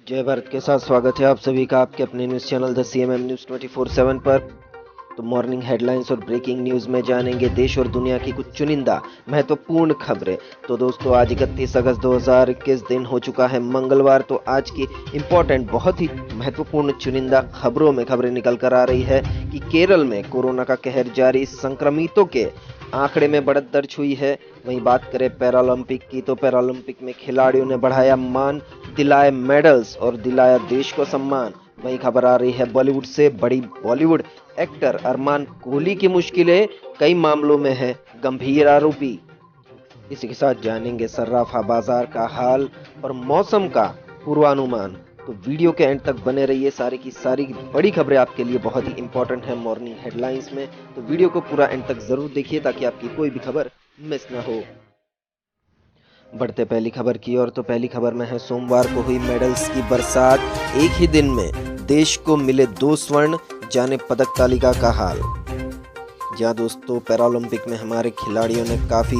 जय भारत के साथ स्वागत है आप सभी का आपके अपने news channel the CMM news 24/7 पर। तो मॉर्निंग हेडलाइंस और ब्रेकिंग न्यूज़ में जानेंगे देश और दुनिया की कुछ चुनिंदा महत्वपूर्ण खबरें। तो दोस्तों, आज 31 अगस्त 2021 दिन हो चुका है मंगलवार। तो आज की इम्पोर्टेंट बहुत ही महत्वपूर्ण चुनिंदा खबरों में खबरें निकल कर आ रही है कि केरल में कोरोना का कहर जारी, संक्रमितों के आंकड़े में बढ़त दर्ज हुई है। वहीं बात करें पैरालंपिक की, तो पैरालंपिक में खिलाड़ियों ने बढ़ाया मान, दिलाए मेडल्स और दिलाया देश को सम्मान। वहीं खबर आ रही है बॉलीवुड से, बड़ी बॉलीवुड एक्टर अरमान कोहली की मुश्किलें कई मामलों में है गंभीर आरोपी। इसी के साथ जानेंगे सर्राफा बाजार का हाल और मौसम का पूर्वानुमान। तो वीडियो के एंड तक बने रहिए, सारी की सारी बड़ी खबरें आपके लिए बहुत ही इंपॉर्टेंट है मॉर्निंग हेडलाइंस में। तो वीडियो को पूरा एंड तक जरूर देखिए ताकि आपकी कोई भी खबर मिस ना हो। बढ़ते पहली खबर की ओर, तो पहली खबर में है सोमवार को हुई मेडल्स की बरसात, एक ही दिन में देश को मिले 2 स्वर्ण, जाने पदक तालिका का हाल। जहाँ दोस्तों, पैरालंपिक में हमारे खिलाड़ियों ने काफ़ी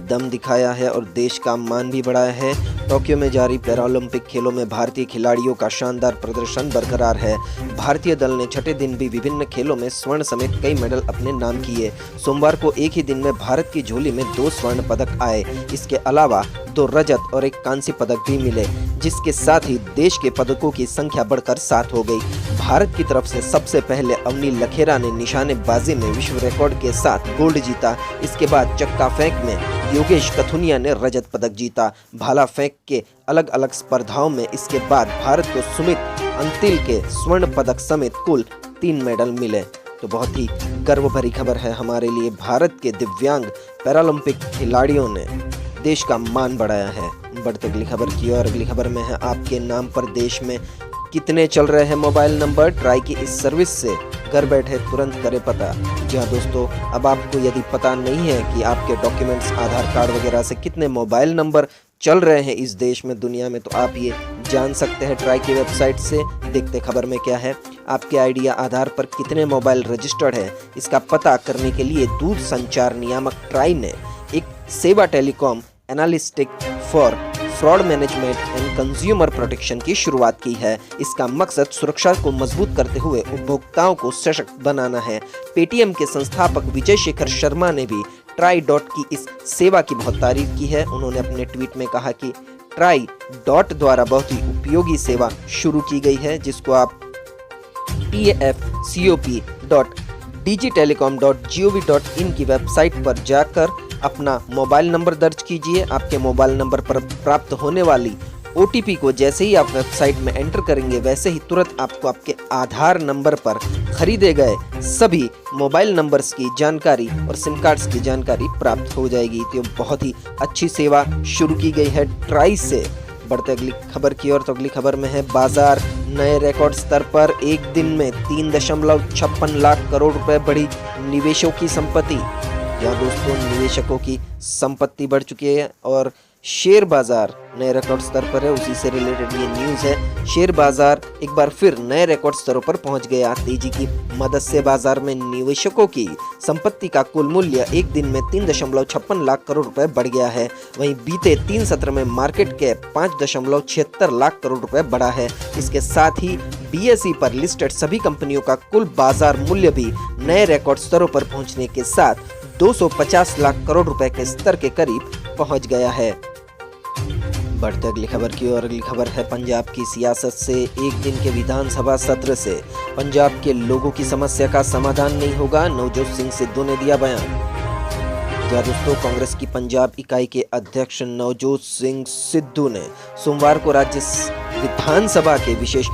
दम दिखाया है और देश का मान भी बढ़ाया है। टोक्यो में जारी पैरालंपिक खेलों में भारतीय खिलाड़ियों का शानदार प्रदर्शन बरकरार है। भारतीय दल ने छठे दिन भी विभिन्न खेलों में स्वर्ण समेत कई मेडल अपने नाम किए। सोमवार को एक ही दिन में भारत की झोली में 2 स्वर्ण पदक आए। इसके अलावा 2 रजत और 1 कांस्य पदक भी मिले, जिसके साथ ही देश के पदकों की संख्या बढ़कर 7 हो गई। भारत की तरफ से सबसे पहले अवनी लखेरा ने निशानेबाजी में विश्व रिकॉर्ड के साथ गोल्ड जीता। इसके बाद चक्का फेंक में योगेश कथुनिया ने रजत पदक जीता। भाला फेंक के अलग अलग स्पर्धाओं में इसके बाद भारत को सुमित अंतिल के स्वर्ण पदक समेत कुल 3 मेडल मिले। तो बहुत ही गर्व भरी खबर है हमारे लिए। भारत के दिव्यांग पैरालंपिक खिलाड़ियों ने देश का मान बढ़ाया है। बढ़ते अगली खबर की और अगली खबर में है आपके नाम पर देश में कितने चल रहे हैं मोबाइल नंबर। ट्राई की इस सर्विस से घर बैठे तुरंत करें पता। जी हाँ दोस्तों, अब आपको यदि पता नहीं है कि आपके डॉक्यूमेंट्स, आधार कार्ड वगैरह से कितने मोबाइल नंबर चल रहे हैं इस देश में, दुनिया में, तो आप ये जान सकते हैं ट्राई की वेबसाइट से। देखते खबर में क्या है। आपके आईडी या आधार पर कितने मोबाइल रजिस्टर्ड है, इसका पता करने के लिए दूरसंचार नियामक ट्राई ने एक सेवा telecom analytics for fraud management and consumer protection की शुरुआत की है। इसका मकसद सुरक्षा को मजबूत करते हुए उपभोक्ताओं को सशक्त बनाना है। पेटीएम के संस्थापक विजय शेखर शर्मा ने भी ट्राई डॉट की इस सेवा की बहुत तारीफ की है। उन्होंने अपने ट्वीट में कहा कि ट्राई डॉट द्वारा बहुत ही उपयोगी सेवा शुरू की गई है, जिसको आप tfcop.digitelecom.gov.in की वेबसाइट पर जाकर अपना मोबाइल नंबर दर्ज कीजिए। आपके मोबाइल नंबर पर प्राप्त होने वाली OTP को जैसे ही आप वेबसाइट में एंटर करेंगे, वैसे ही तुरंत आपको आपके आधार नंबर पर खरीदे गए सभी मोबाइल नंबर्स की जानकारी और सिम कार्ड्स की जानकारी प्राप्त हो जाएगी। तो बहुत ही अच्छी सेवा शुरू की गई है ट्राई से। बढ़ते अगली खबर की ओर, तो अगली खबर में है बाजार नए रिकॉर्ड स्तर पर, एक दिन में 3.56 लाख करोड़ रुपए बढ़ी निवेशों की संपत्ति। यहाँ दोस्तों, निवेशकों की संपत्ति बढ़ चुकी है और शेयर बाजार नए रिकॉर्ड स्तर पर है। उसी से रिलेटेड ये न्यूज़ है। शेयर बाजार एक बार फिर नए रिकॉर्ड स्तरों पर पहुंच गया। तेजी की मदद से बाजार में निवेशकों की संपत्ति का कुल मूल्य एक दिन में 3.56 लाख करोड़ रुपए बढ़ गया है। वहीं बीते 3 सत्र में मार्केट कैप 5.76 लाख करोड़ रुपए बढ़ा है। इसके साथ ही BSE पर लिस्टेड सभी कंपनियों का कुल बाजार मूल्य भी नए रिकॉर्ड स्तरों पर पहुंचने के साथ 250 लाख करोड़ रुपए के स्तर के करीब पहुंच गया है। बढ़ते अगली खबर की ओर, अगली खबर है पंजाब की सियासत से। एक दिन के विधानसभा सत्र से पंजाब के लोगों की समस्या का समाधान नहीं होगा, नवजोत सिंह सिद्धू ने दिया बयान। जहाँ दोस्तों, कांग्रेस की पंजाब इकाई के अध्यक्ष नवजोत सिंह सिद्धू ने सोमवार को राज्य विधानसभा के विशेष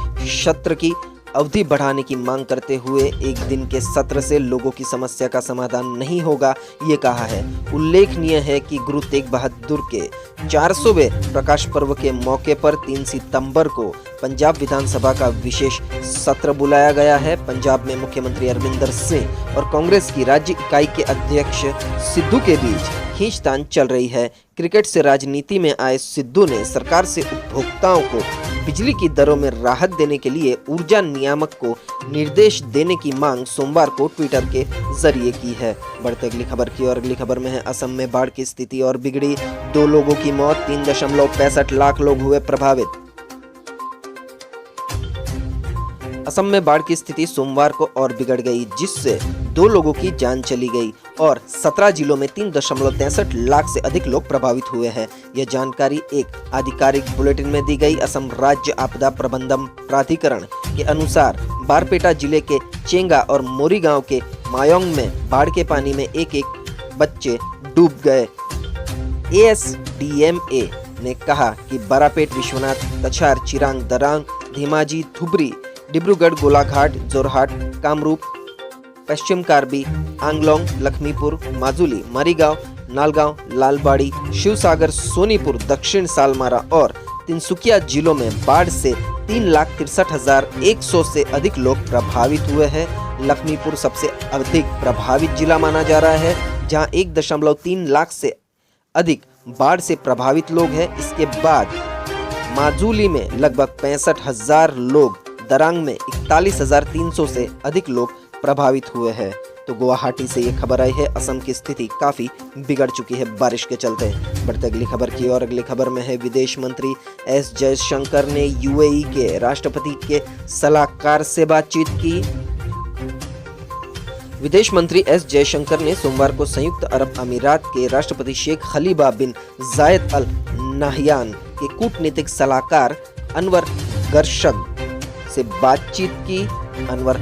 सत्र की अवधि बढ़ाने की मांग करते हुए एक दिन के सत्र से लोगों की समस्या का समाधान नहीं होगा, ये कहा है। उल्लेखनीय है कि गुरु तेग बहादुर के 400वें प्रकाश पर्व के मौके पर 3 सितंबर को पंजाब विधानसभा का विशेष सत्र बुलाया गया है। पंजाब में मुख्यमंत्री अमरिंदर सिंह और कांग्रेस की राज्य इकाई के अध्यक्ष सिद्धू के बीच खींचतान चल रही है। क्रिकेट से राजनीति में आए सिद्धू ने सरकार से उपभोक्ताओं को बिजली की दरों में राहत देने के लिए ऊर्जा नियामक को निर्देश देने की मांग सोमवार को ट्विटर के जरिए की है। बढ़ते अगली खबर की और अगली खबर में है असम में बाढ़ की स्थिति और बिगड़ी, 2 लोगों की मौत, 3.65 लाख लोग हुए प्रभावित। असम में बाढ़ की स्थिति सोमवार को और बिगड़ गई, जिससे 2 लोगों की जान चली गई और 17 जिलों में 3.63 लाख से अधिक लोग प्रभावित हुए हैं। यह जानकारी एक आधिकारिक बुलेटिन में दी गई। असम राज्य आपदा प्रबंधन प्राधिकरण के अनुसार बारपेटा जिले के चेंगा और मोरीगांव के मायोंग में बाढ़ के पानी में एक बच्चे डूब गए। ASDMA ने कहा कि बारापेट, विश्वनाथ, कछार, चिरांग, दरांग, धेमाजी, धुबरी, डिब्रूगढ़, गोलाघाट, जोरहाट, कामरूप, पश्चिम कार्बी, आंगलोंग, लखीमपुर, माजुली, मारीगांव, नालगांव, लालबाड़ी, शिवसागर, सोनीपुर, दक्षिण सालमारा और तिनसुकिया जिलों में बाढ़ से 3,63,100 से अधिक लोग प्रभावित हुए हैं। लखीमपुर सबसे अधिक प्रभावित जिला माना जा रहा है, जहां 1.3 लाख से अधिक बाढ़ से प्रभावित लोग हैं। इसके बाद माजुली में लगभग 65,000 लोग, दरांग में 41,300 से अधिक लोग प्रभावित हुए हैं। तो गुवाहाटी से ये खबर आई है, असम की स्थिति काफी बिगड़ चुकी है बारिश के चलते। बढ़ते अगली खबर की और अगली खबर में है, विदेश मंत्री एस जयशंकर ने UAE के राष्ट्रपति के सलाहकार से बातचीत की। विदेश मंत्री एस जयशंकर ने सोमवार को संयुक्त अरब अमीरात के राष्ट्रपति शेख खलीफा बिन जायद अल नाहयान के कूटनीतिक सलाहकार अनवर गर्शग से बातचीत की। अनवर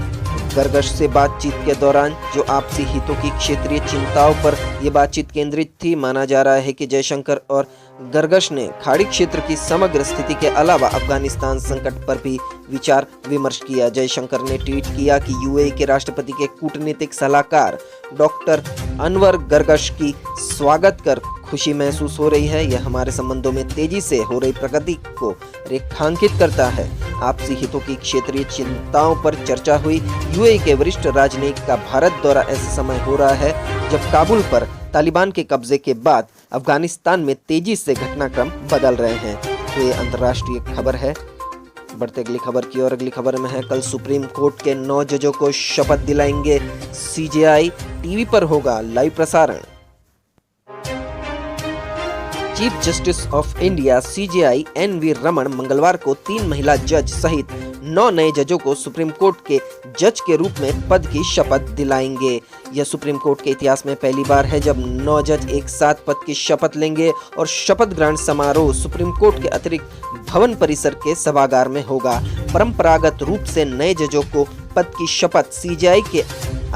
गर्गश से बातचीत के दौरान जो आपसी हितों की क्षेत्रीय चिंताओं पर यह बातचीत केंद्रित थी। माना जा रहा है कि जयशंकर और गर्गश ने खाड़ी क्षेत्र की समग्र स्थिति के अलावा अफगानिस्तान संकट पर भी विचार विमर्श किया। जयशंकर ने ट्वीट किया कि UAE के राष्ट्रपति के कूटनीतिक सलाहकार डॉक्टर अनवर गर्गश की स्वागत कर खुशी महसूस हो रही है। यह हमारे संबंधों में तेजी से हो रही प्रगति को रेखांकित करता है। आपसी हितों की क्षेत्रीय चिंताओं पर चर्चा हुई। UAE के वरिष्ठ राजनयिक का भारत दौरा ऐसे समय हो रहा है जब काबुल पर तालिबान के कब्जे के बाद अफगानिस्तान में तेजी से घटनाक्रम बदल रहे हैं। तो ये अंतर्राष्ट्रीय खबर है। बढ़ते अगली खबर की और अगली खबर में है, कल सुप्रीम कोर्ट के 9 जजों को शपथ दिलाएंगे CJI। टीवी पर होगा लाइव प्रसारण। Chief justice of India CJI NV Raman मंगलवार को 3 महिला जज सहित 9 नए जजों को सुप्रीम कोर्ट के जज के रूप में पद की शपथ दिलाएंगे। यह सुप्रीम कोर्ट के इतिहास में पहली बार है जब 9 जज एक साथ पद की शपथ लेंगे और शपथ ग्रहण समारोह सुप्रीम कोर्ट के अतिरिक्त भवन परिसर के सभागार में होगा। परंपरागत रूप से नए जजों को पद की शपथ CJI के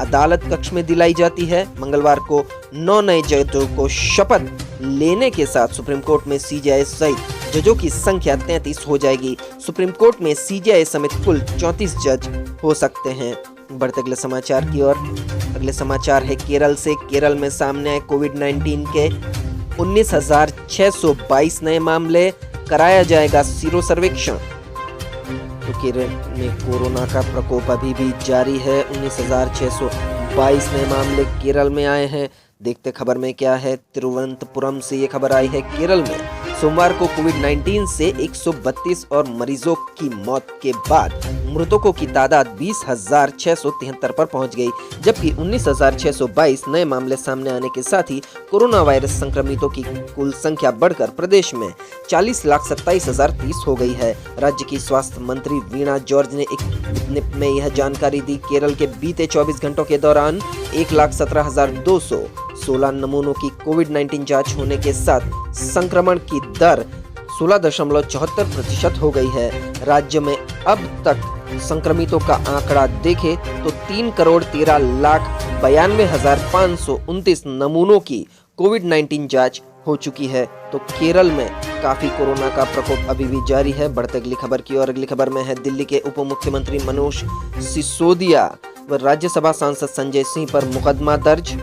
अदालत कक्ष में दिलाई जाती है। मंगलवार को 9 नए जजों को शपथ लेने के साथ सुप्रीम कोर्ट में CJI सहित जजों की संख्या 33 हो जाएगी। सुप्रीम कोर्ट में CJI समेत कुल 34 जज हो सकते हैं। बढ़ते अगले समाचार की ओर। अगले समाचार है केरल से। केरल में सामने आए कोविड-19 के 19,622 नए मामले, कराया जाएगा सीरो सर्वेक्षण। तो केरल में कोरोना का प्रकोप अभी भी जारी है। 19,622 नए मामले केरल में आए हैं। देखते खबर में क्या है। तिरुवनंतपुरम से ये खबर आई है, केरल में सोमवार को कोविड-19 से 132 और मरीजों की मौत के बाद मृतकों की तादाद 20,673 पर पहुंच गई, जबकि 19,622 नए मामले सामने आने के साथ ही कोरोना वायरस संक्रमितों की कुल संख्या बढ़कर प्रदेश में 40,27,030 हो गई है। राज्य की स्वास्थ्य मंत्री वीणा जॉर्ज ने एक विज्ञप्ति में यह जानकारी दी। केरल के बीते 24 घंटों के दौरान 1,17,216 नमूनों की कोविड-19 जांच होने के साथ संक्रमण की दर 16.74% हो गई है। राज्य में अब तक संक्रमितों का आंकड़ा देखें तो 3,13,92,529 नमूनों की कोविड-19 जांच हो चुकी है। तो केरल में काफी कोरोना का प्रकोप अभी भी जारी है। बढ़ते अगली खबर की और अगली खबर में है, दिल्ली के उप मुख्यमंत्री मनोज सिसोदिया व राज्यसभा सांसद संजय सिंह पर मुकदमा दर्ज।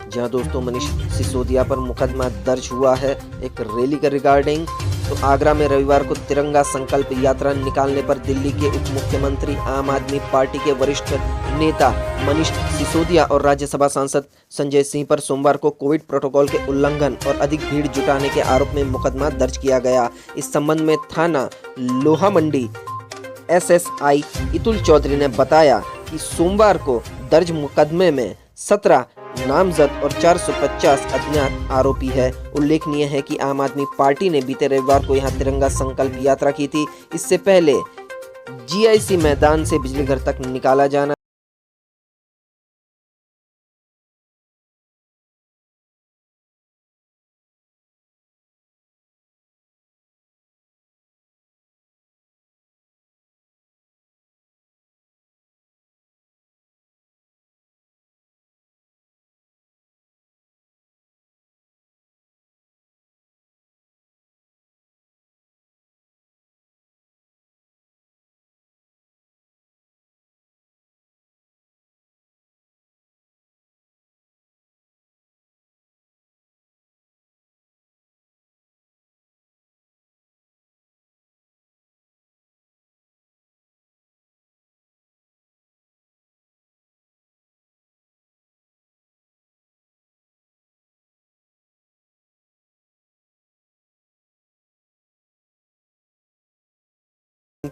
जहां दोस्तों मनीष सिसोदिया पर मुकदमा दर्ज हुआ है एक रैली के रिगार्डिंग। तो आगरा में रविवार को तिरंगा संकल्प यात्रा निकालने पर दिल्ली के उप मुख्यमंत्री आम आदमी पार्टी के वरिष्ठ नेता मनीष सिसोदिया और राज्यसभा सांसद संजय सिंह पर सोमवार को कोविड प्रोटोकॉल के उल्लंघन और अधिक भीड़ जुटाने के आरोप में मुकदमा दर्ज किया गया। इस संबंध में थाना लोहा मंडी SSI इतुल चौधरी ने बताया कि सोमवार को दर्ज मुकदमे में 17 नामजद और 450 अज्ञात आरोपी है। उल्लेखनीय है कि आम आदमी पार्टी ने बीते रविवार को यहां तिरंगा संकल्प यात्रा की थी। इससे पहले जीआईसी मैदान से बिजली घर तक निकाला जाना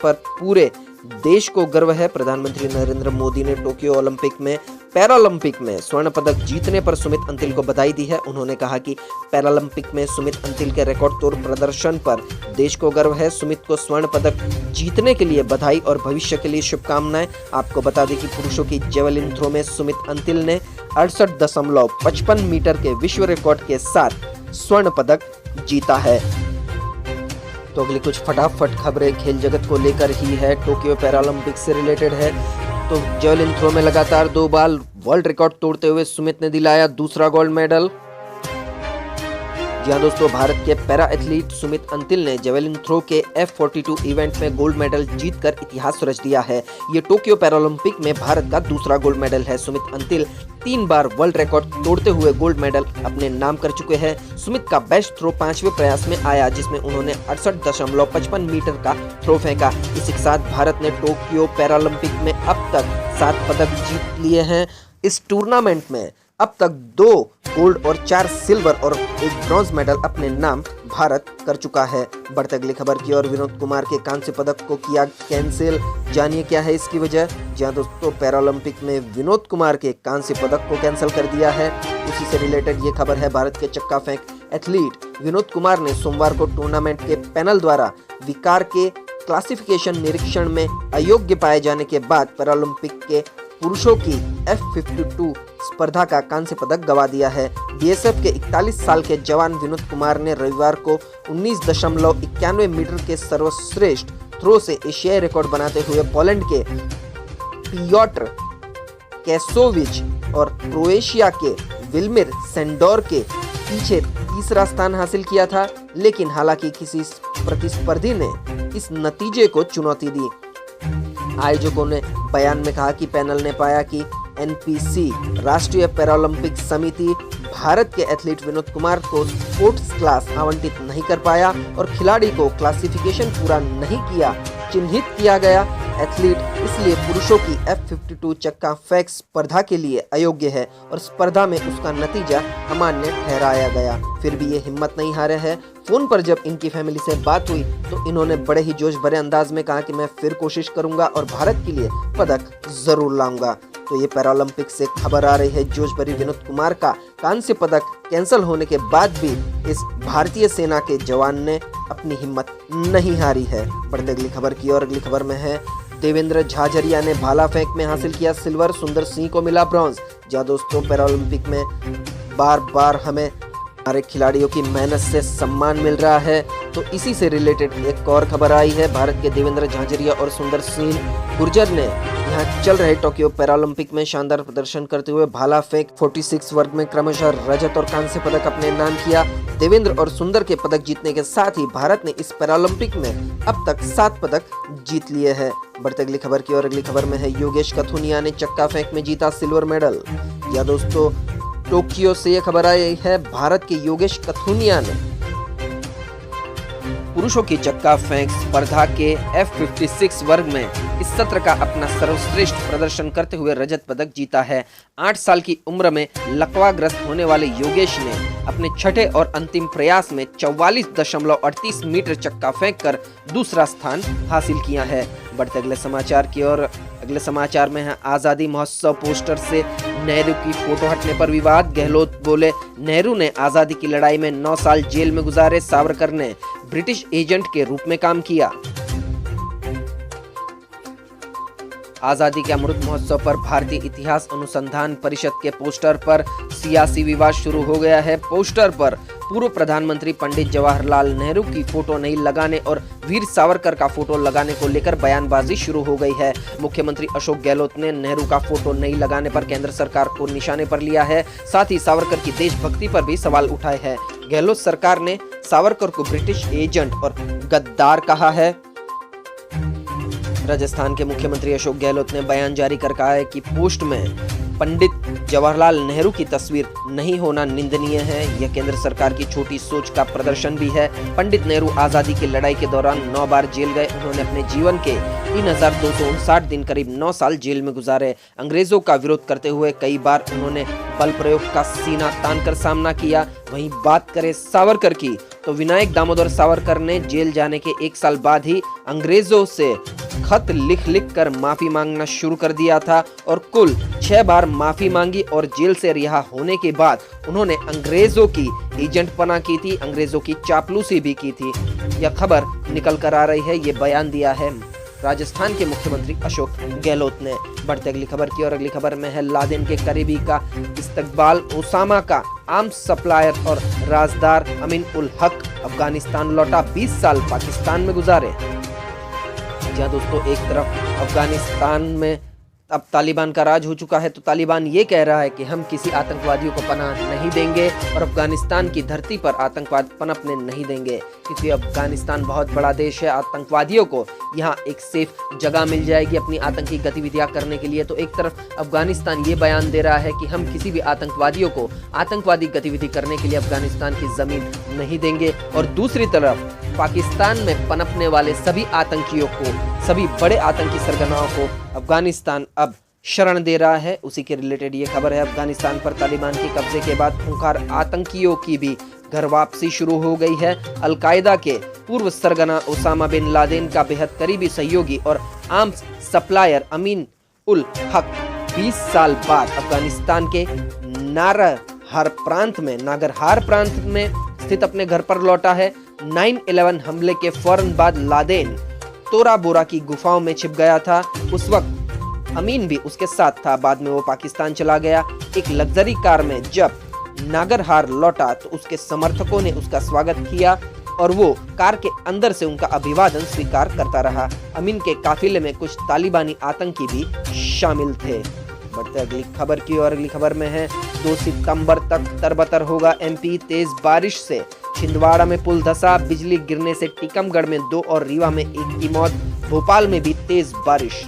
पर पूरे देश को गर्व है। प्रधानमंत्री नरेंद्र मोदी ने टोक्यो ओलंपिक में पैरालंपिक में स्वर्ण पदक जीतने पर सुमित अंतिल को बधाई दी है। उन्होंने कहा कि पैरालंपिक में सुमित अंतिल के रिकॉर्ड तोड़ प्रदर्शन पर देश को गर्व है। सुमित को स्वर्ण पदक जीतने के लिए बधाई और भविष्य के लिए शुभकामनाएं। आपको बता दें कि पुरुषों की जेवलिन थ्रो में सुमित अंतिल ने 68.55 मीटर के विश्व रिकॉर्ड के साथ स्वर्ण पदक जीता है। तो अगली कुछ फटाफट खबरें खेल जगत को लेकर ही है, टोक्यो पैरालंपिक से रिलेटेड है। तो जेवलिन थ्रो में लगातार 2 बार वर्ल्ड रिकॉर्ड तोड़ते हुए सुमित ने दिलाया दूसरा गोल्ड मेडल। जी हाँ दोस्तों, भारत के पैरा एथलीट सुमित अंतिल ने जेवलिन थ्रो के F42 इवेंट में गोल्ड मेडल जीतकर इतिहास रच दिया है। ये टोक्यो पैरालंपिक में भारत का दूसरा गोल्ड मेडल है। सुमित अंतिल 3 बार वर्ल्ड रिकॉर्ड तोड़ते हुए गोल्ड मेडल अपने नाम कर चुके हैं। सुमित का बेस्ट थ्रो 5वें प्रयास में आया, जिसमें उन्होंने 68.55 मीटर का थ्रो फेंका। इसी के साथ भारत ने टोक्यो पैरालंपिक में अब तक 7 पदक जीत लिए हैं। इस टूर्नामेंट में अब तक 2 गोल्ड और 4 सिल्वर और 1 ब्रॉन्ज मेडल अपने नाम भारत कर चुका है। बढ़ते अगली खबर की ओर, विनोद कुमार के कांस्य पदक को किया कैंसिल। जानिए क्या है इसकी वजह। जी हाँ दोस्तों, पैरालंपिक में विनोद कुमार के कांस्य पदक को कैंसिल कर दिया है। उसी से रिलेटेड ये खबर है। भारत के चक्का फेंक एथलीट विनोद कुमार ने सोमवार को टूर्नामेंट के पैनल द्वारा विकार के क्लासिफिकेशन निरीक्षण में अयोग्य पाए जाने के बाद पैरालंपिक के पुरुषों की F52 स्पर्धा का कांस्य पदक गवा दिया है। बीएसएफ के 41 साल के जवान विनोद कुमार ने रविवार को 19.91 मीटर के सर्वश्रेष्ठ थ्रो से एशियाई रिकॉर्ड बनाते हुए पोलैंड के पियोट्र कैसोविच और क्रोएशिया के विल्मिर सेंडोर के पीछे तीसरा स्थान हासिल किया था। लेकिन हालांकि किसी प्रतिस्पर्धी ने इस नतीजे को चुनौती दी। आयोजकों ने बयान में कहा कि पैनल ने पाया कि एनपीसी राष्ट्रीय पैरालंपिक समिति भारत के एथलीट विनोद कुमार को स्पोर्ट्स क्लास आवंटित नहीं कर पाया और खिलाड़ी को क्लासिफिकेशन पूरा नहीं किया चिन्हित किया गया। एथलीट इसलिए पुरुषों की F52 चक्का फेंक स्पर्धा के अयोग्य अयोग्य है और स्पर्धा में उसका नतीजा अमान्य ठहराया गया। फिर भी ये हिम्मत नहीं हारे हैं। फोन पर जब इनकी फैमिली से बात हुई तो इन्होंने बड़े ही जोश भरे अंदाज में कहा कि मैं फिर कोशिश करूंगा और भारत के लिए पदक जरूर लाऊंगा। तो ये पैरालंपिक से खबर आ रही है, जोश भरी विनोद कुमार का कांस्य पदक कैंसिल होने के बाद भी इस भारतीय सेना के जवान ने अपनी हिम्मत नहीं हारी है। बढ़ते अगली खबर की और, अगली खबर में है देवेंद्र झाझरिया ने भाला फेंक में हासिल किया सिल्वर, सुंदर सिंह को मिला ब्रॉन्ज। जहाँ दोस्तों, पैरालंपिक में बार बार हमें हमारे खिलाड़ियों की मेहनत से सम्मान मिल रहा है। तो इसी से रिलेटेड एक और खबर आई है। भारत के देवेंद्र झाझरिया और सुंदर सिंह गुर्जर ने यहाँ चल रहे टोक्यो पैरालंपिक में शानदार प्रदर्शन करते हुए भाला फेंक 46 वर्ग में क्रमशः रजत और कांस्य पदक अपने नाम किया। देवेंद्र और सुंदर के पदक जीतने के साथ ही भारत ने इस पैरालंपिक में अब तक 7 पदक जीत लिए हैं। बढ़ते अगली खबर की और, अगली खबर में है योगेश कथुनिया ने चक्का फेंक में जीता सिल्वर मेडल। या दोस्तों, टोक्यो से यह खबर आई है। भारत के योगेश कथुनिया ने पुरुषों की चक्का फेंक स्पर्धा के F56 वर्ग में इस सत्र का अपना सर्वश्रेष्ठ प्रदर्शन करते हुए रजत पदक जीता है। 8 साल की उम्र में लकवाग्रस्त होने वाले योगेश ने अपने छठे और अंतिम प्रयास में 44.38 मीटर चक्का फेंककर दूसरा स्थान हासिल किया है। बढ़ते अगले समाचार की ओर, अगले समाचार में है आजादी महोत्सव पोस्टर से नेहरू की फोटो हटने पर विवाद। गहलोत बोले, नेहरू ने आजादी की लड़ाई में 9 साल जेल में गुजारे, सावरकर ने ब्रिटिश एजेंट के रूप में काम किया। आज़ादी के अमृत महोत्सव पर भारतीय इतिहास अनुसंधान परिषद के पोस्टर पर सियासी विवाद शुरू हो गया है। पोस्टर पर पूर्व प्रधानमंत्री पंडित जवाहरलाल नेहरू की फोटो नहीं लगाने और वीर सावरकर का फोटो लगाने को लेकर बयानबाजी शुरू हो गई है। मुख्यमंत्री अशोक गहलोत ने नेहरू का फोटो नहीं लगाने पर केंद्र सरकार को निशाने पर लिया है। साथ ही सावरकर की देशभक्ति पर भी सवाल उठाए हैं। गहलोत सरकार ने सावरकर को ब्रिटिश एजेंट और गद्दार कहा है। राजस्थान के मुख्यमंत्री अशोक गहलोत ने बयान जारी कर कहा है कि पोस्ट में पंडित जवाहरलाल नेहरू की तस्वीर नहीं होना निंदनीय है। यह केंद्र सरकार की छोटी सोच का प्रदर्शन भी है। पंडित नेहरू आजादी की लड़ाई के दौरान 9 बार जेल गए। उन्होंने अपने जीवन के 3259 दिन करीब 9 साल जेल में गुजारे। अंग्रेजों का विरोध करते हुए कई बार उन्होंने बल प्रयोग का सीना तानकर सामना किया। वहीं बात करें सावरकर की तो विनायक दामोदर सावरकर ने जेल जाने के 1 साल बाद ही अंग्रेजों से खत लिख कर माफी मांगना शुरू कर दिया था और कुल 6 बार माफी मांगी और जेल से रिहा होने के बाद उन्होंने अंग्रेजों की एजेंटपना की थी, अंग्रेजों की चापलूसी भी की थी। यह खबर निकल कर आ रही है। ये बयान दिया है राजस्थान के मुख्यमंत्री अशोक गहलोत ने। बढ़ते अगली खबर की और अगली खबर में है लादेन के करीबी का इस्तकबाल। ओसामा का आर्म्स सप्लायर और राजदार अमीन उल हक अफगानिस्तान लौटा, 20 साल पाकिस्तान में गुजारे। जहाँ दोस्तों एक तरफ अफगानिस्तान में अब तालिबान का राज हो चुका है तो तालिबान ये कह रहा है कि हम किसी आतंकवादियों को पनाह नहीं देंगे और अफगानिस्तान की धरती पर आतंकवाद पनपने नहीं देंगे, क्योंकि अफगानिस्तान बहुत बड़ा देश है। आतंकवादियों को यहाँ एक सेफ जगह मिल जाएगी अपनी आतंकी गतिविधियां करने के लिए। तो एक तरफ अफगानिस्तान ये बयान दे रहा है कि हम किसी भी आतंकवादियों को आतंकवादी गतिविधि करने के लिए अफगानिस्तान की जमीन नहीं देंगे, और दूसरी तरफ पाकिस्तान में पनपने वाले सभी आतंकियों को, सभी बड़े आतंकी सरगनाओं को अफगानिस्तान अब शरण दे रहा है। उसी के रिलेटेड ये खबर है। अफगानिस्तान पर तालिबान के कब्जे के बाद खूंखार आतंकियों की भी घर वापसी शुरू हो गई है। अलकायदा के पूर्व सरगना ओसामा बिन लादेन का बेहद करीबी सहयोगी और आर्म्स सप्लायर अमीन उल हक 20 साल बाद अफगानिस्तान के नागरहार प्रांत में स्थित अपने घर पर लौटा है। 9/11 हमले के फौरन बाद लादेन तोरा बोरा की गुफाओं में छिप गया था। उस वक्त अमीन भी उसके साथ था। बाद में वो पाकिस्तान चला गया। एक लग्जरी कार में जब नागरहार लौटा तो उसके समर्थकों ने उसका स्वागत किया और वो कार के अंदर से उनका अभिवादन स्वीकार करता रहा। अमीन के काफिले में कुछ तालिबानी आतंकी भी शामिल थे। बढ़ते अगली खबर की और अगली खबर में है 2 सितंबर तक तरबतर होगा एमपी। तेज बारिश से छिंदवाड़ा में पुल धंसा, बिजली गिरने से टीकमगढ़ में 2 और रीवा में 1 की मौत। भोपाल में भी तेज बारिश।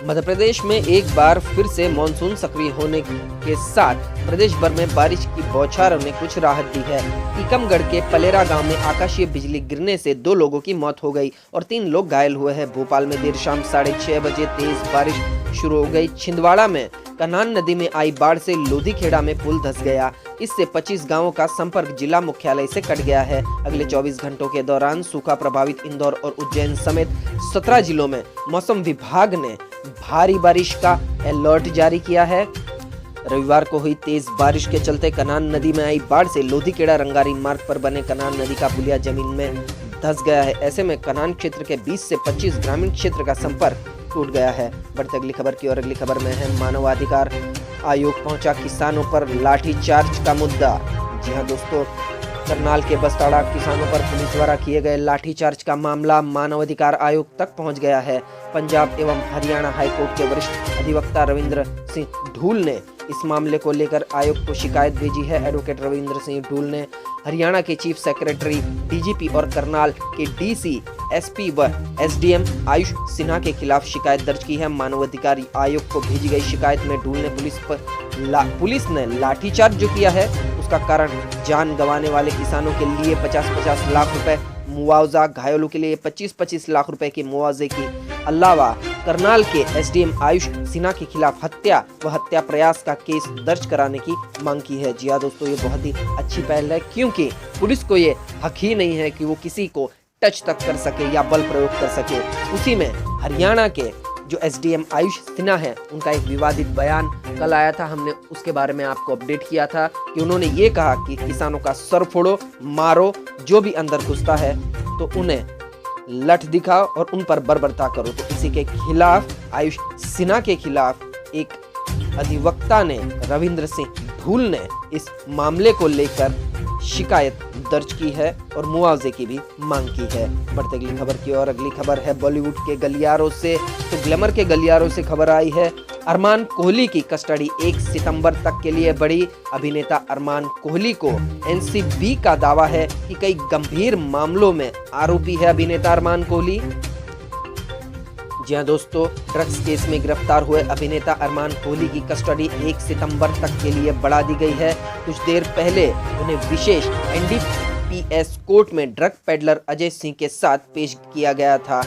मध्य प्रदेश में एक बार फिर से मानसून सक्रिय होने के साथ प्रदेश भर में बारिश की बौछारों ने कुछ राहत दी है। टीकमगढ़ के पलेरा गांव में आकाशीय बिजली गिरने से 2 लोगों की मौत हो गई और 3 लोग घायल हुए हैं। भोपाल में देर शाम 6:30 बजे तेज बारिश शुरू हो गई। छिंदवाड़ा में कनान नदी में आई बाढ़ से लोधीखेड़ा में पुल धंस गया। इससे 25 गांवों का संपर्क जिला मुख्यालय से कट गया है। अगले 24 घंटों के दौरान सूखा प्रभावित इंदौर और उज्जैन समेत 17 जिलों में मौसम विभाग ने भारी बारिश का अलर्ट जारी किया है। रविवार को हुई तेज बारिश के चलते कनान नदी में आई बाढ़ से लोधीखेड़ा रंगारी मार्ग पर बने कनान नदी का पुलिया जमीन में धंस गया है। ऐसे में कनान क्षेत्र के 20 से 25 ग्रामीण क्षेत्र का संपर्क टूट गया है। बढ़ते अगली खबर की और अगली खबर में है मानवाधिकार आयोग पहुंचा किसानों पर लाठीचार्ज का मुद्दा। जी हां दोस्तों, करनाल के बसताड़ा किसानों पर पुलिस द्वारा किए गए लाठीचार्ज का मामला मानवाधिकार आयोग तक पहुंच गया है। पंजाब एवं हरियाणा हाईकोर्ट के वरिष्ठ अधिवक्ता रविंद्र सिंह ढूल ने इस मामले को लेकर आयोग को शिकायत भेजी है। एडवोकेट रविंद्र सिंह ढूल ने हरियाणा के चीफ सेक्रेटरी, डीजीपी और करनाल के डीसी, एसपी व एसडीएम आयुष सिन्हा के खिलाफ शिकायत दर्ज की है। मानवाधिकार आयोग को भेजी गई शिकायत में ढूल ने पुलिस ने लाठीचार्ज जो किया है उसका कारण जान गंवाने वाले किसानों के लिए 50-50 लाख रुपए मुआवजा, घायलों के लिए 25-25 लाख रुपए के मुआवजे की अलावा करनाल के एसडीएम आयुष सिन्हा के खिलाफ हत्या व हत्या प्रयास का केस दर्ज कराने की मांग की है। जी हाँ दोस्तों, ये बहुत ही अच्छी पहल है, क्योंकि पुलिस को ये हक ही नहीं है कि वो किसी को टच तक कर सके या बल प्रयोग कर सके। उसी में हरियाणा के जो एसडीएम आयुष सिन्हा है उनका एक विवादित बयान कल आया था। हमने उसके बारे में आपको अपडेट किया था कि उन्होंने ये कहा कि किसानों का सर फोड़ो, मारो, जो भी अंदर घुसता है तो उन्हें लठ दिखाओ और उन पर बर्बरता करो। तो इसी के खिलाफ आयुष सिन्हा के खिलाफ एक अधिवक्ता ने, रविंद्र सिंह धूल ने, इस मामले को लेकर शिकायत दर्ज की है और मुआवजे की भी मांग की है। बढ़ते अगली खबर की और अगली खबर है बॉलीवुड के गलियारों से। तो ग्लैमर के गलियारों से खबर आई है, अरमान कोहली की कस्टडी 1 सितंबर तक के लिए बढ़ी। अभिनेता अरमान कोहली को एनसीबी का दावा है कि कई गंभीर मामलों में आरोपी है अभिनेता अरमान कोहली। जी हां दोस्तों, ड्रग्स केस में गिरफ्तार हुए अभिनेता अरमान कोहली की कस्टडी 1 सितंबर तक के लिए बढ़ा दी गई है। कुछ देर पहले उन्हें विशेष एनडीपीएस कोर्ट में ड्रग पेडलर अजय सिंह के साथ पेश किया गया था।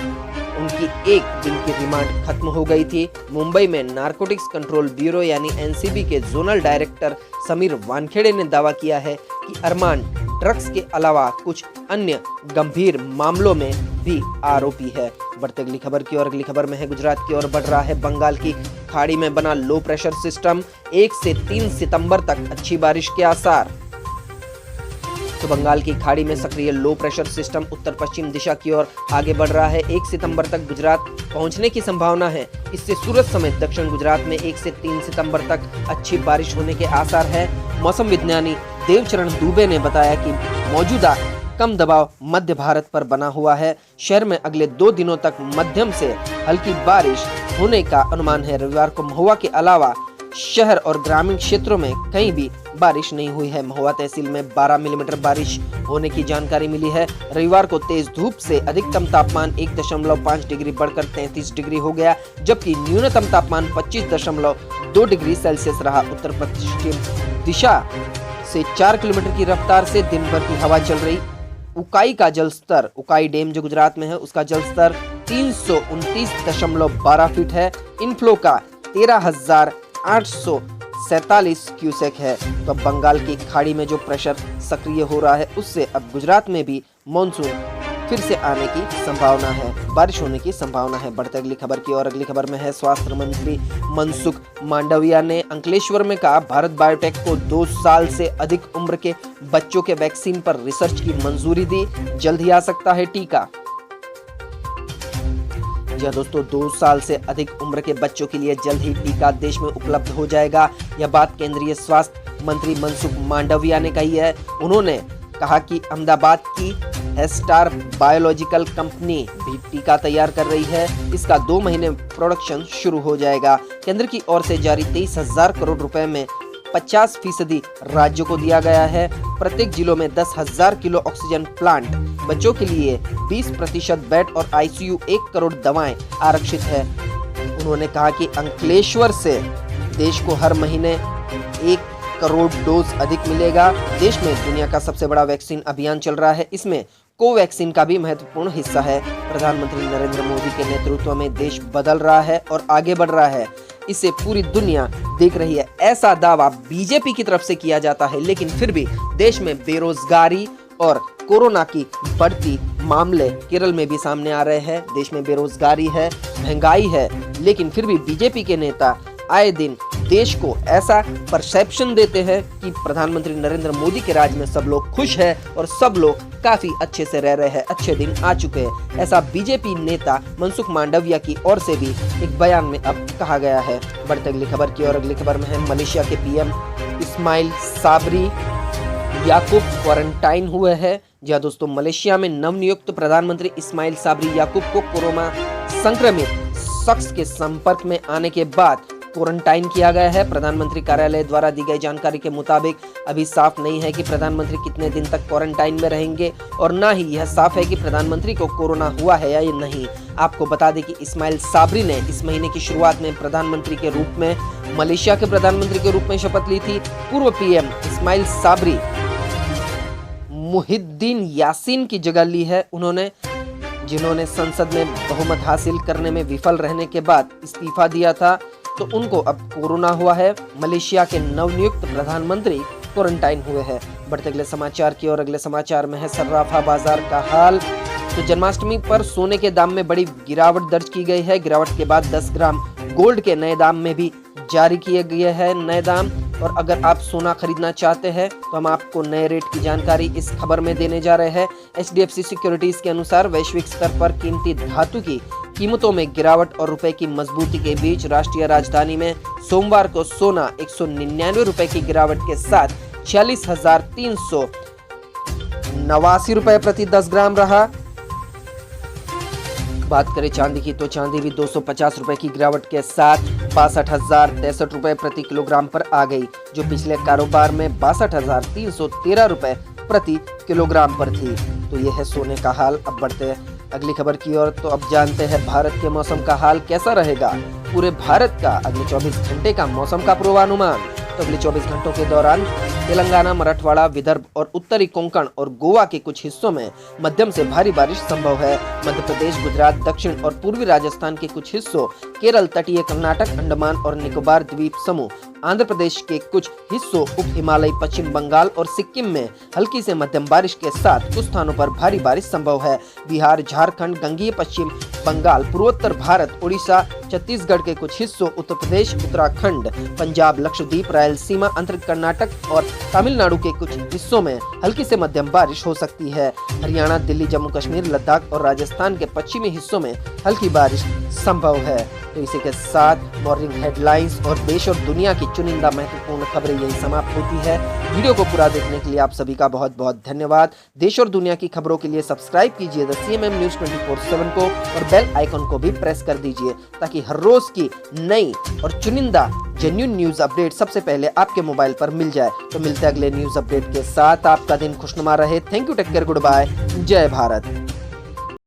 उनकी 1 दिन की रिमांड खत्म हो गई थी। मुंबई में नारकोटिक्स कंट्रोल ब्यूरो यानी एनसीबी के जोनल डायरेक्टर समीर वानखेड़े ने दावा किया है कि अरमान ड्रग्स के अलावा कुछ अन्य गंभीर मामलों में भी आरोपी है। बढ़ते अगली खबर की और अगली खबर में है, गुजरात की ओर बढ़ रहा है बंगाल की खाड़ी में बना लो प्रेशर सिस्टम। 1 से 3 सितंबर तक अच्छी बारिश के आसार। तो बंगाल की खाड़ी में सक्रिय लो प्रेशर सिस्टम उत्तर पश्चिम दिशा की ओर आगे बढ़ रहा है। 1 सितंबर तक गुजरात पहुंचने की संभावना है। इससे सूरत समेत दक्षिण गुजरात में 1 से 3 सितंबर तक अच्छी बारिश होने के आसार है। मौसम विज्ञानी देवचरण दुबे ने बताया कि मौजूदा कम दबाव मध्य भारत पर बना हुआ है। शहर में अगले 2 दिनों तक मध्यम से हल्की बारिश होने का अनुमान है। रविवार को महुआ के अलावा शहर और ग्रामीण क्षेत्रों में कहीं भी बारिश नहीं हुई है। महुआ तहसील में 12 मिलीमीटर बारिश होने की जानकारी मिली है। रविवार को तेज धूप से अधिकतम तापमान 1.5 डिग्री बढ़कर 33 डिग्री हो गया, जबकि न्यूनतम तापमान 25.2 डिग्री सेल्सियस रहा। उत्तर पश्चिम दिशा से 4 किलोमीटर की रफ्तार से दिन भर की हवा चल रही। उकाई का जलस्तर, उकाई डैम जो गुजरात में है, उसका जलस्तर 329.12 फीट है। इनफ्लो का 13,847 क्यूसेक है। तो अब बंगाल की खाड़ी में जो प्रेशर सक्रिय हो रहा है, उससे अब गुजरात में भी मॉनसून फिर से आने की संभावना है, बारिश होने की संभावना है। बढ़ते अगली खबर की और अगली खबर में है, स्वास्थ्य मंत्री मनसुख मांडविया ने अंकलेश्वर में कहा, भारत बायोटेक को 2 साल से अधिक उम्र के बच्चों के वैक्सीन पर रिसर्च की मंजूरी दी, जल्द ही आ सकता है टीका। जी दोस्तों, 2 साल से अधिक उम्र के बच्चों के लिए जल्द ही टीका देश में उपलब्ध हो जाएगा। यह बात केंद्रीय स्वास्थ्य मंत्री मनसुख मांडविया ने कही है। उन्होंने कहा कि अहमदाबाद की हेस्टार बायोलॉजिकल कंपनी भी टीका तैयार कर रही है। इसका 2 महीने प्रोडक्शन शुरू हो जाएगा। केंद्र की ओर से जारी 23,000 करोड़ रुपए में 50% राज्यों को दिया गया है। प्रत्येक जिलों में 10,000 किलो ऑक्सीजन प्लांट, बच्चों के लिए 20% बेड और आईसीयू 1 करोड़ दवाएं आरक्षित है। उन्होंने कहा कि अंकलेश्वर से देश को हर महीने 1 करोड़ डोज अधिक मिलेगा। देश में दुनिया का सबसे बड़ा वैक्सीन अभियान चल रहा है। इसमें कोवैक्सीन का भी महत्वपूर्ण हिस्सा है। प्रधानमंत्री नरेंद्र मोदी के नेतृत्व में देश बदल रहा है और आगे बढ़ रहा है। इसे पूरी दुनिया देख रही है। ऐसा दावा बीजेपी की तरफ से किया जाता है, लेकिन फिर भी देश में बेरोजगारी और कोरोना की बढ़ती मामले केरल में भी सामने आ रहे हैं। देश में बेरोजगारी है, महंगाई है, लेकिन फिर भी बीजेपी के नेता आए दिन देश को ऐसा परसेप्शन देते हैं कि प्रधानमंत्री नरेंद्र मोदी के राज में सब लोग खुश हैं और सब लोग काफी अच्छे से रह रहे हैं, अच्छे दिन आ चुके हैं। ऐसा बीजेपी नेता मनसुख मांडविया की ओर से भी एक बयान में अब कहा गया है। बढ़ते अगली खबर की और अगली खबर में है, मलेशिया के पीएम इस्माइल साबरी याकूब क्वारंटाइन हुए हैं। जी दोस्तों, मलेशिया में नवनियुक्त प्रधानमंत्री इस्माइल साबरी याकूब को कोरोना संक्रमित शख्स के संपर्क में आने के बाद क्वारंटाइन किया गया है। प्रधानमंत्री कार्यालय द्वारा दी गई जानकारी के मुताबिक अभी साफ नहीं है कि प्रधानमंत्री कितने दिन तक क्वारंटाइन में रहेंगे और ना ही यह साफ है कि प्रधानमंत्री को कोरोना हुआ है या नहीं। आपको बता दें कि इस्माइल साबरी ने इस महीने की शुरुआत में प्रधानमंत्री के रूप में, मलेशिया के प्रधानमंत्री के रूप में शपथ ली थी। पूर्व पीएम इस्माइल साबरी मुहिद्दीन यासीन की जगह ली है उन्होंने, जिन्होंने संसद में बहुमत हासिल करने में विफल रहने के बाद इस्तीफा दिया था। तो उनको अब कोरोना हुआ है। मलेशिया के नवनियुक्त प्रधानमंत्री क्वारंटाइन हुए हैं। बढ़ते अगले समाचार की और अगले समाचार में है, सर्राफा बाजार का हाल। तो जन्माष्टमी पर सोने के दाम में बड़ी गिरावट दर्ज की गई है। गिरावट के बाद 10 ग्राम गोल्ड के नए दाम में भी जारी किए गए हैं नए दाम। और अगर आप सोना खरीदना चाहते हैं तो हम आपको नए रेट की जानकारी इस खबर में देने जा रहे हैं। HDFC सिक्योरिटीज के अनुसार वैश्विक स्तर पर कीमती धातु की कीमतों में गिरावट और रुपए की मजबूती के बीच राष्ट्रीय राजधानी में सोमवार को सोना 199 रुपए की गिरावट के साथ 46,389 रुपए प्रति 10 ग्राम रहा। बात करें चांदी की तो चांदी भी 250 रुपए की गिरावट के साथ 62,063 रुपए प्रति किलोग्राम पर आ गई, जो पिछले कारोबार में 62,313 रुपए प्रति किलोग्राम पर थी। तो यह है सोने का हाल। अब बढ़ते हैं अगली खबर की ओर। तो अब जानते हैं भारत के मौसम का हाल कैसा रहेगा। पूरे भारत का अगले 24 घंटे का मौसम का पूर्वानुमान। तो अगले 24 घंटों के दौरान तेलंगाना, मराठवाड़ा, विदर्भ और उत्तरी कोंकण और गोवा के कुछ हिस्सों में मध्यम से भारी बारिश संभव है। मध्य प्रदेश, गुजरात, दक्षिण और पूर्वी राजस्थान के कुछ हिस्सों, केरल, तटीय कर्नाटक, अंडमान और निकोबार द्वीप समूह, आंध्र प्रदेश के कुछ हिस्सों, उप हिमालयी पश्चिम बंगाल और सिक्किम में हल्की से मध्यम बारिश के साथ कुछ स्थानों पर भारी बारिश संभव है। बिहार, झारखंड, गंगीय पश्चिम बंगाल, पूर्वोत्तर भारत, उड़ीसा, छत्तीसगढ़ के कुछ हिस्सों, उत्तर प्रदेश, उत्तराखंड, पंजाब, लक्षद्वीप, रायलसीमा, अंतरिक्ष कर्नाटक और तमिलनाडु के कुछ हिस्सों में हल्की से मध्यम बारिश हो सकती है। हरियाणा, दिल्ली, जम्मू कश्मीर, लद्दाख और राजस्थान के पश्चिमी हिस्सों में हल्की बारिश संभव है। तो इसी के साथ मॉर्निंग हेडलाइंस और देश और दुनिया की चुनिंदा महत्वपूर्ण खबरें यही समाप्त होती है। वीडियो को पूरा देखने के लिए आप सभी का बहुत बहुत धन्यवाद। देश और दुनिया की खबरों के लिए सब्सक्राइब कीजिए द CMM News 24/7 को और बेल आइकन को भी प्रेस कर दीजिए, ताकि हर रोज की नई और चुनिंदा जेन्युइन न्यूज अपडेट सबसे पहले आपके मोबाइल पर मिल जाए। तो मिलते हैं अगले न्यूज अपडेट के साथ। आपका दिन खुशनुमा रहे। Thank you, take care, good bye, जय भारत।